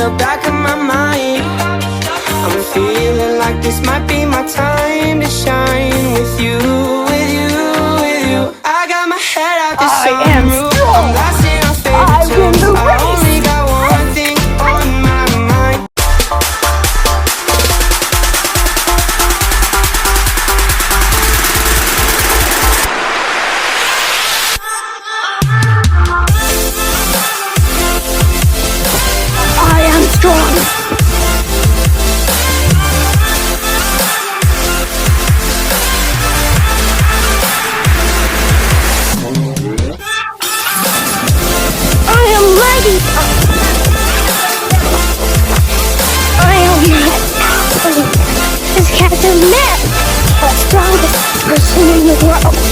the back of my mind. I'm feeling like this might be my time to shine with you, with you, with you. I got my head out the sunroof. I'm blasting our favorite tunes. I only got one thing on my mind. I am strong. I am ready. I am not athlete. This Captain Man, the strongest person in the world.